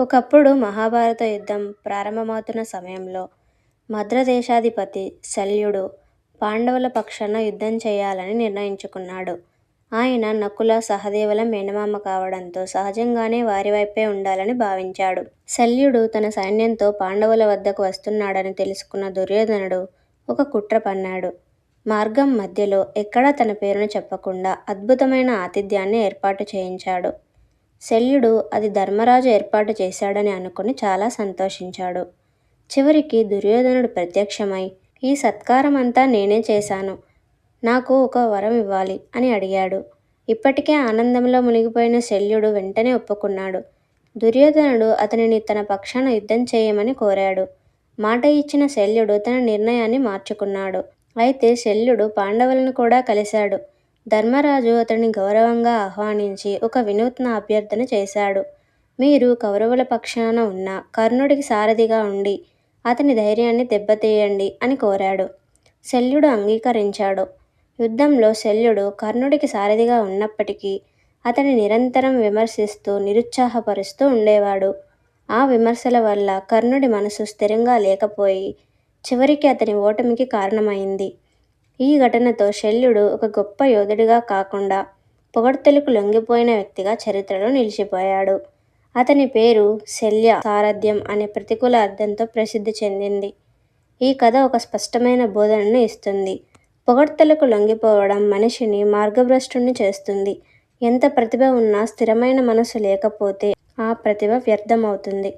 ఒకప్పుడు మహాభారత యుద్ధం ప్రారంభమవుతున్న సమయంలో మద్రదేశాధిపతి శల్యుడు పాండవుల పక్షాన యుద్ధం చేయాలని నిర్ణయించుకున్నాడు. ఆయన నకుల సహదేవుల మేనమామ కావడంతో సహజంగానే వారి వైపే ఉండాలని భావించాడు. శల్యుడు తన సైన్యంతో పాండవుల వద్దకు వస్తున్నాడని తెలుసుకున్న దుర్యోధనుడు ఒక కుట్ర పన్నాడు. మార్గం మధ్యలో ఎక్కడా తన పేరును చెప్పకుండా అద్భుతమైన ఆతిథ్యాన్ని ఏర్పాటు చేయించాడు. శల్యుడు అది ధర్మరాజు ఏర్పాటు చేశాడని అనుకుని చాలా సంతోషించాడు. చివరికి దుర్యోధనుడు ప్రత్యక్షమై, ఈ సత్కారం అంతా నేనే చేశాను, నాకు ఒక వరం ఇవ్వాలి అని అడిగాడు. ఇప్పటికే ఆనందంలో మునిగిపోయిన శల్యుడు వెంటనే ఒప్పుకున్నాడు. దుర్యోధనుడు అతనిని తన పక్షాన యుద్ధం చేయమని కోరాడు. మాట ఇచ్చిన శల్యుడు తన నిర్ణయాన్ని మార్చుకున్నాడు. అయితే శల్యుడు పాండవులను కూడా కలిశాడు. ధర్మరాజు అతన్ని గౌరవంగా ఆహ్వానించి ఒక వినూత్న అభ్యర్థన చేశాడు. మీరు కౌరవుల పక్షాన ఉన్న కర్ణుడికి సారథిగా ఉండి అతని ధైర్యాన్ని దెబ్బతీయండి అని కోరాడు. శల్యుడు అంగీకరించాడు. యుద్ధంలో శల్యుడు కర్ణుడికి సారథిగా ఉన్నప్పటికీ అతని నిరంతరం విమర్శిస్తూ నిరుత్సాహపరుస్తూ ఉండేవాడు. ఆ విమర్శల వల్ల కర్ణుడి మనసు స్థిరంగా లేకపోయి చివరికి అతని ఓటమికి కారణమైంది. ఈ ఘటనతో శల్యుడు ఒక గొప్ప యోధుడిగా కాకుండా పొగడ్తలకు లొంగిపోయిన వ్యక్తిగా చరిత్రలో నిలిచిపోయాడు. అతని పేరు శల్య సారథ్యం అనే ప్రతికూల అర్థంతో ప్రసిద్ధి చెందింది. ఈ కథ ఒక స్పష్టమైన బోధనను ఇస్తుంది. పొగడ్తలకు లొంగిపోవడం మనిషిని మార్గభ్రష్టుణ్ణి చేస్తుంది. ఎంత ప్రతిభ ఉన్నా స్థిరమైన మనసు లేకపోతే ఆ ప్రతిభ వ్యర్థమవుతుంది.